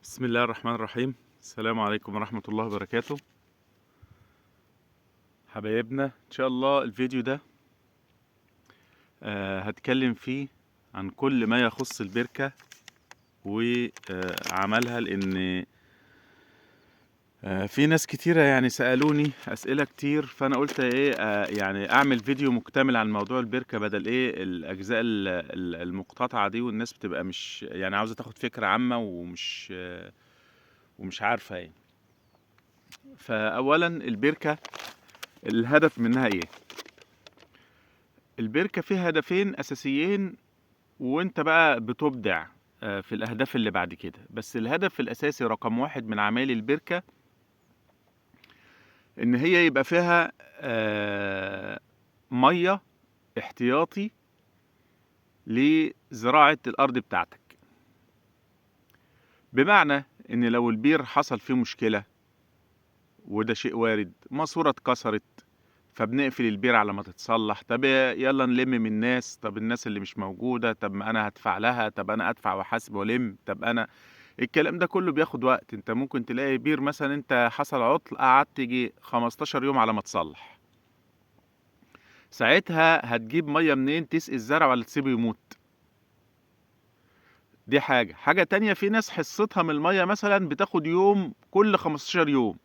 بسم الله الرحمن الرحيم. السلام عليكم ورحمة الله وبركاته. حبايبنا ان شاء الله الفيديو ده هتكلم فيه عن كل ما يخص البركة وعملها، لان في ناس كتيرة يعني سألوني اسئلة كتير، فانا قلت ايه يعني اعمل فيديو مكتمل عن موضوع البركة بدل ايه الاجزاء المقتطعة دي، والناس بتبقى مش يعني عاوزة تاخد فكرة عامة ومش عارفة يعني. فاولا البركة الهدف منها ايه؟ البركة فيها هدفين أساسيين، وأنت بقى بتبدع في الأهداف اللي بعد كده. بس الهدف الأساسي رقم واحد من أعمال البركة إن هي يبقى فيها مية احتياطي لزراعة الأرض بتاعتك. بمعنى إن لو البير حصل فيه مشكلة، وده شيء وارد، ماسورة اتكسرت، فبنقفل البير على ما تتصلح. طب يلا نلم من الناس، طب الناس اللي مش موجودة، طب ما انا هدفع لها، طب انا ادفع واحاسب والم، طب انا الكلام ده كله بياخد وقت. انت ممكن تلاقي بير مثلا انت حصل عطل قعدت يجي 15 يوم على ما تصلح. ساعتها هتجيب مية منين تسقي الزرع ولا تسيبه يموت؟ دي حاجة تانية. في ناس حصتها من المية مثلا بتاخد يوم كل 15 يوم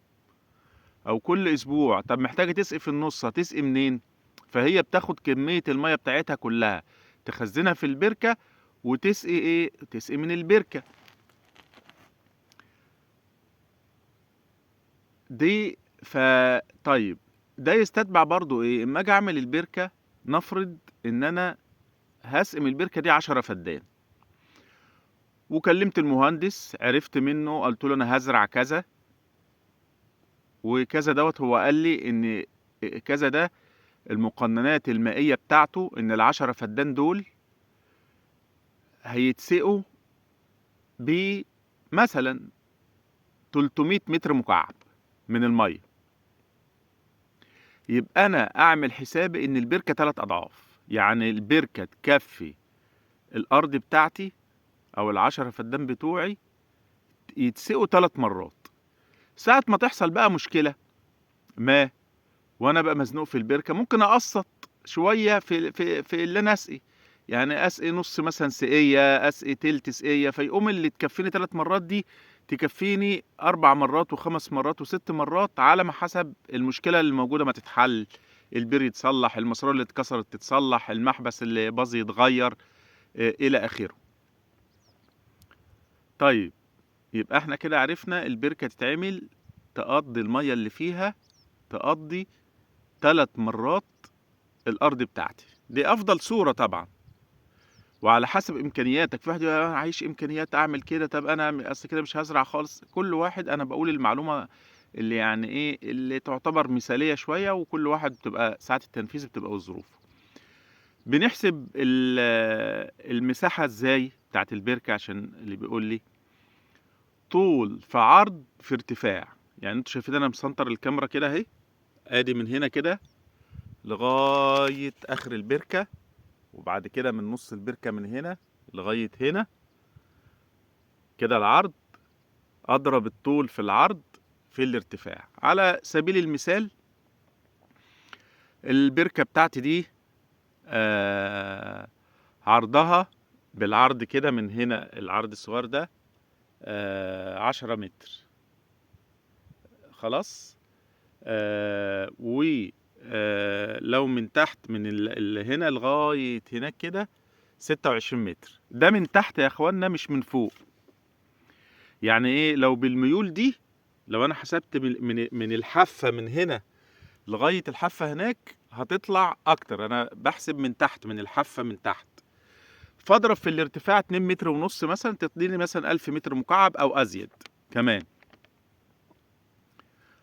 او كل اسبوع. طب محتاجة تسقي في النص، هتسقي منين؟ فهي بتاخد كمية المية بتاعتها كلها تخزنها في البركة، وتسقي ايه؟ تسقي من البركة دي. طيب، ده يستتبع برضو ايه؟ اما اجي اعمل البركة، نفرض ان انا هسقي من البركة دي 10 فدان، وكلمت المهندس عرفت منه، قلت له انا هزرع كذا وكذا دوت. هو قال لي ان كذا ده المقننات المائية بتاعته ان العشرة فدان دول هيتسقوا بمثلا 300 متر مكعب من المية. يبقى انا اعمل حسابي ان البركة 3 اضعاف، يعني البركة تكفي الارض بتاعتي او العشرة فدان بتوعي يتسقوا 3 مرات. ساعة ما تحصل بقى مشكلة ما وانا بقى مزنوق في البركة، ممكن اقسط شوية في اللي انا اسقي. يعني اسقي نص مثلا سقية، اسقي تلت سقية، فيقوم اللي تكفيني 3 مرات دي تكفيني 4 مرات وخمس مرات وست مرات، على ما حسب المشكلة اللي موجودة ما تتحل. البير يتصلح، الماسورة اللي اتكسرت تتصلح، المحبس اللي باظ يتغير، الى اخره. طيب، يبقى احنا كده عرفنا البركة تتعمل تقضي المية اللي فيها، تقضي 3 مرات الارض بتاعتي. دي افضل صورة طبعا، وعلى حسب امكانياتك. في واحد يقول انا عايش امكانيات اعمل كده، طب انا اصل كده مش هزرع خالص. كل واحد، انا بقول المعلومة اللي يعني ايه اللي تعتبر مثالية شوية، وكل واحد بتبقى ساعات التنفيذ بتبقى والظروف. بنحسب المساحة ازاي بتاعت البركة؟ عشان اللي بيقول لي طول في عرض في ارتفاع. يعني انتوا شايفين انا مسنطر الكاميرا كده اهي، ادي من هنا كده لغاية اخر البركة، وبعد كده من نص البركة من هنا لغاية هنا كده العرض. اضرب الطول في العرض في الارتفاع. على سبيل المثال البركة بتاعتي دي عرضها بالعرض كده من هنا، العرض الصغير ده 10 متر. خلاص. لو من تحت من اللي هنا لغاية هناك كده 26 متر. ده من تحت يا اخوانا، مش من فوق. يعني ايه؟ لو بالميول دي، لو انا حسبت من الحافة من هنا لغاية الحافة هناك هتطلع اكتر. انا بحسب من تحت، من الحافة من تحت، فاضرب في الارتفاع 2 متر ونص مثلا، تديني مثلا 1000 متر مكعب او ازيد كمان.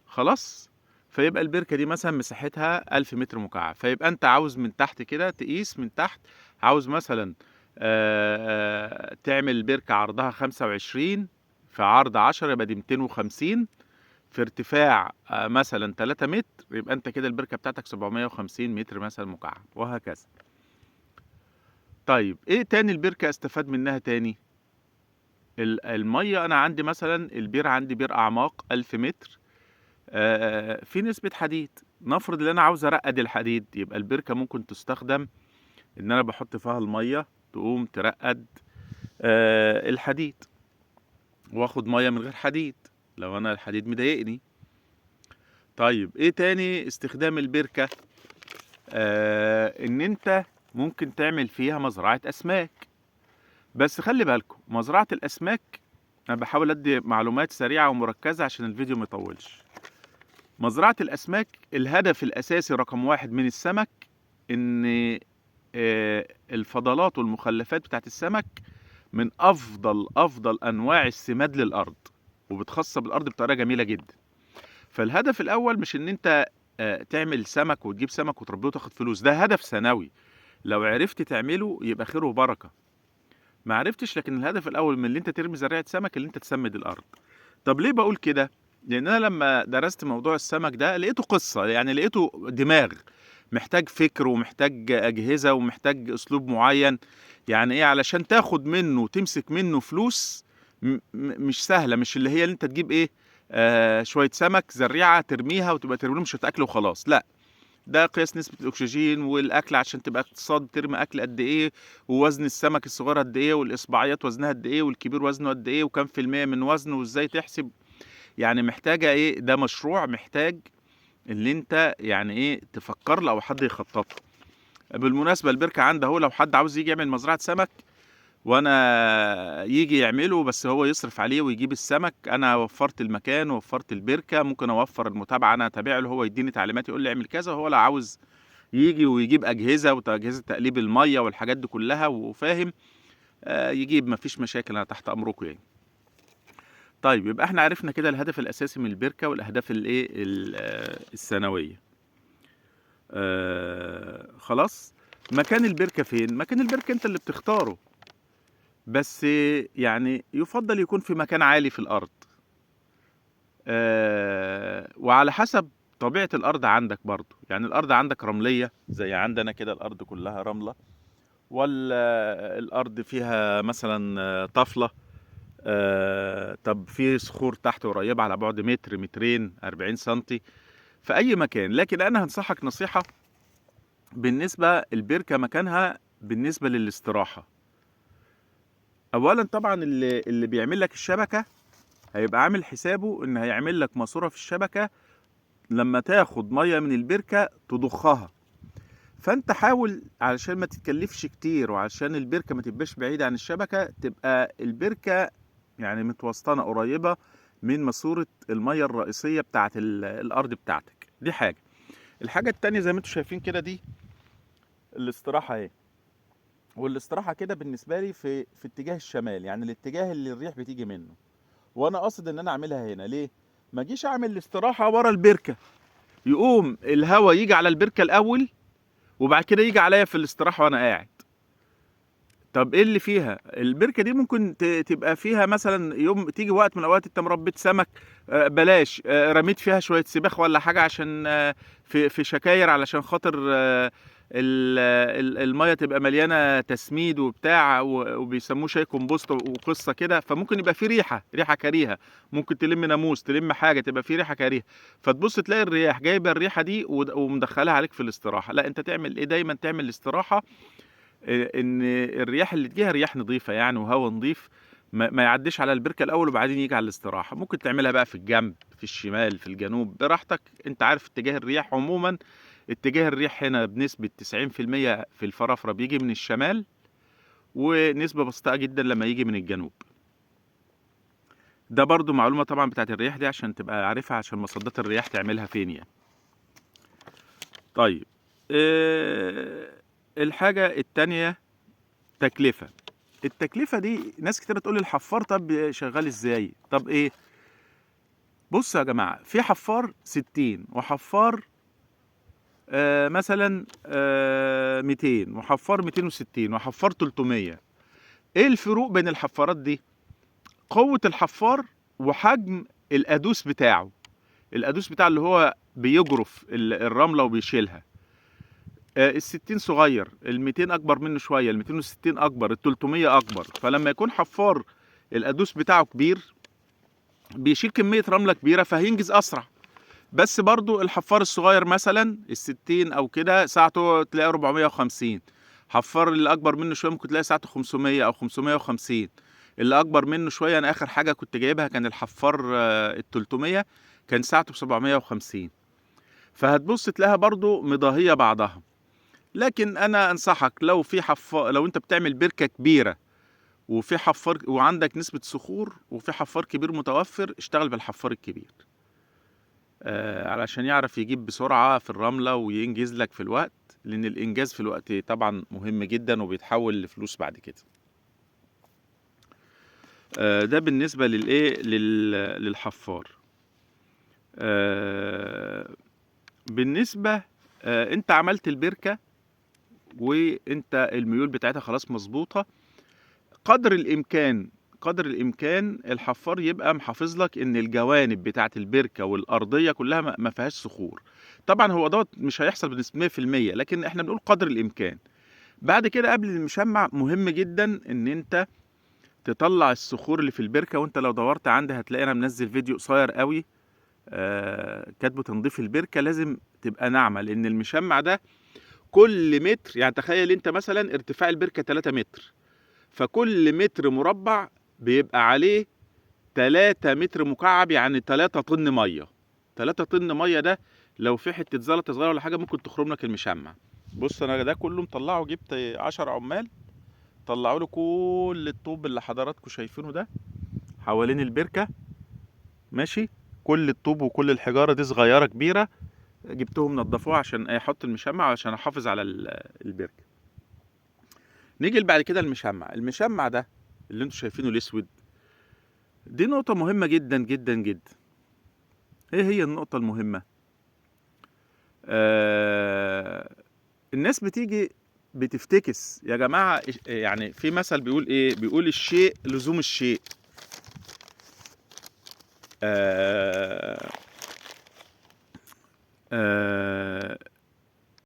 خلاص. فيبقى البركة دي مثلا مساحتها 1000 متر مكعب. فيبقى انت عاوز من تحت كده تقيس من تحت، عاوز مثلا تعمل بركة عرضها 25 في عرض 10، يبقى دي 250 في ارتفاع مثلا 3 متر، يبقى انت كده البركة بتاعتك 750 متر مثلا مكعب، وهكذا. طيب، ايه تاني البركة استفاد منها تاني؟ الميه انا عندي مثلا البير، عندي بير اعماق 1000 متر، في نسبه حديد. نفرض ان انا عاوز ارقد الحديد، يبقى البركه ممكن تستخدم ان انا بحط فيها الميه تقوم ترقد الحديد، واخد ميه من غير حديد لو انا الحديد مضايقني. طيب ايه تاني استخدام البركه؟ ان انت ممكن تعمل فيها مزرعه اسماك. بس خلي بالكم مزرعه الاسماك، انا بحاول ادي معلومات سريعه ومركزه عشان الفيديو ما يطولش. مزرعه الاسماك الهدف الاساسي رقم واحد من السمك ان الفضلات والمخلفات بتاعت السمك من افضل انواع السماد للارض، وبتخصب الارض بطريقه جميله جدا. فالهدف الاول مش ان انت تعمل سمك وتجيب سمك وتربيه وتاخد فلوس، ده هدف ثانوي، لو عرفت تعمله يبقى خير وبركه. ما عرفتش، لكن الهدف الاول من اللي انت ترمي زريعه سمك اللي انت تسمد الارض. طب ليه بقول كده؟ لان انا لما درست موضوع السمك ده لقيته قصه، يعني لقيته دماغ، محتاج فكر ومحتاج اجهزه ومحتاج اسلوب معين. يعني ايه علشان تاخد منه وتمسك منه فلوس مش سهله، مش اللي هي اللي انت تجيب ايه شويه سمك زريعه ترميها وتبقى ترمي لهم شويه اكل وخلاص، لا. ده قياس نسبة الأكسجين والأكل عشان تبقى اقتصاد، ترمي أكل قد إيه، ووزن السمك الصغير قد إيه، والإصبعيات وزنها قد إيه، والكبير وزنه قد إيه، وكم في المية من وزنه، وإزاي تحسب. يعني محتاجة إيه، ده مشروع محتاج اللي أنت يعني إيه تفكر له أو حد يخطط له. بالمناسبة البركة عندي أهو، لو حد عاوز يجي يعمل مزرعة سمك وانا يجي يعمله بس هو يصرف عليه ويجيب السمك، انا وفرت المكان ووفرت البركه، ممكن اوفر المتابعه، انا اتابع له، هو يديني تعليمات يقول لي اعمل كذا، هو لو عاوز يجي ويجيب اجهزه واجهزه تقليب الميه والحاجات دي كلها وفاهم يجيب، مفيش مشاكل، انا تحت امركم يعني. طيب يبقى احنا عرفنا كده الهدف الاساسي من البركه والاهداف الايه الثانويه. خلاص. مكان البركه فين؟ مكان البركه انت اللي بتختاره، بس يعني يفضل يكون في مكان عالي في الارض، وعلى حسب طبيعه الارض عندك برضو. يعني الارض عندك رمليه زي عندنا كده، الارض كلها رمله، ولا الارض فيها مثلا طفله، طب في صخور تحت قريبه على بعد متر مترين 40 سنتي، في اي مكان. لكن انا هنصحك نصيحه بالنسبه البركه مكانها بالنسبه للاستراحه. اولا طبعا اللي بيعمل لك الشبكه هيبقى عامل حسابه ان هيعمل لك ماسوره في الشبكه لما تاخد ميه من البركه تضخها. فانت حاول علشان ما تتكلفش كتير وعشان البركه ما تبقاش بعيده عن الشبكه، تبقى البركه يعني متوسطنه قريبه من ماسوره الميه الرئيسيه بتاعه الارض بتاعتك. دي حاجه. الحاجه التانية زي ما انتم شايفين كده، دي الاستراحه اهي، والاستراحه كده بالنسبه لي في اتجاه الشمال، يعني الاتجاه اللي الريح بتيجي منه. وانا قاصد ان انا اعملها هنا ليه؟ ما اجيش اعمل الاستراحه ورا البركه، يقوم الهواء يجي على البركه الاول وبعد كده يجي عليا في الاستراحه وانا قاعد. طب ايه اللي فيها البركه دي؟ ممكن تبقى فيها مثلا يوم تيجي وقت من الاوقات انت مربيت سمك، بلاش رميت فيها شويه سباخ ولا حاجه عشان في شكاير علشان خاطر الميه تبقى مليانه تسميد وبتاع وبيسموه شاي كومبوست وقصه كده، فممكن يبقى في ريحه كريهه، ممكن تلم ناموس تلم حاجه تبقى في ريحه كريهه، فتبص تلاقي الرياح جايبه الريحه دي ومدخلها عليك في الاستراحه. لا، انت تعمل ايه؟ دايما تعمل الاستراحه ان الرياح اللي تجيها رياح نظيفه يعني وهواء نظيف، ما يعديش على البركه الاول وبعدين يجي على الاستراحه. ممكن تعملها بقى في الجنب، في الشمال، في الجنوب، براحتك، انت عارف اتجاه الرياح. عموما اتجاه الريح هنا بنسبه 90% في الفرافره بيجي من الشمال، ونسبه بسيطه جدا لما يجي من الجنوب. ده برضو معلومه طبعا بتاعت الرياح دي عشان تبقى عارفها، عشان مصدات الرياح تعملها فين يعني. طيب الحاجه التانية تكلفه. التكلفة دي ناس كتير تقول لي الحفار طب شغال ازاي؟ طب ايه؟ بصوا يا جماعة، في حفار 60 وحفار مثلا 200 وحفار 260 وحفار 300. ايه الفروق بين الحفارات دي؟ قوة الحفار وحجم القادوس بتاعه. القادوس بتاعه اللي هو بيجرف الرملة وبيشيلها. ال60 صغير، ال200 اكبر منه شوية، ال260 اكبر، ال300 اكبر. فلما يكون حفار القدوس بتاعه كبير، بيشيل كمية رملة كبيرة فهينجز أسرع. بس برضو الحفار الصغير مثلا ال60 أو كده ساعته تلاقي 450. حفار اللي أكبر منه شوية ممكن تلاقي ساعته 500 أو 550. اللي أكبر منه شوية، أنا آخر حاجة كنت جايبها كان الحفار ال300، كان ساعته ب750. فهتبص تلاقيها برضو مضاهية بعضها. لكن أنا أنصحك لو في لو أنت بتعمل بركة كبيرة وفي حفار وعندك نسبة صخور وفي حفار كبير متوفر، اشتغل بالحفار الكبير علشان يعرف يجيب بسرعة في الرملة وينجز لك في الوقت، لأن الإنجاز في الوقت طبعا مهم جدا وبيتحول لفلوس بعد كده. ده بالنسبة للحفار. بالنسبة انت عملت البركة وانت الميول بتاعتها خلاص مظبوطة، قدر الامكان الحفار يبقى محافظ لك ان الجوانب بتاعت البركة والارضية كلها ما فيهاش صخور. طبعا هو دوت مش هيحصل بنسبة 100%، لكن احنا بنقول قدر الامكان. بعد كده قبل المشمع مهم جدا ان انت تطلع الصخور اللي في البركة، وانت لو دورت عندي هتلاقي انا منزل فيديو قصير قوي كاتبه تنظيف البركة. لازم تبقى ناعمة، لان المشمع ده كل متر، يعني تخيل انت مثلا ارتفاع البركة 3 متر، فكل متر مربع بيبقى عليه 3 متر مكعب، يعني 3 طن ميه. 3 طن ميه ده لو في حته زلطه صغيره ولا حاجه ممكن تخرم لك المشمع. بص انا ده كله مطلعه، جبت 10 عمال طلعوا له كل الطوب اللي حضراتكم شايفينه ده حوالين البركه، ماشي. كل الطوب وكل الحجاره دي صغيره كبيره جبتهم نضفوها عشان احط المشمع، عشان احافظ على البركه. نيجي بعد كده المشمع ده اللي انتوا شايفينه الاسود، دي نقطة مهمة جدا جدا جدا. ايه هي النقطة المهمة؟ الناس بتيجي بتفتكس يا جماعة، يعني في مثل بيقول ايه، بيقول الشيء لزوم الشيء.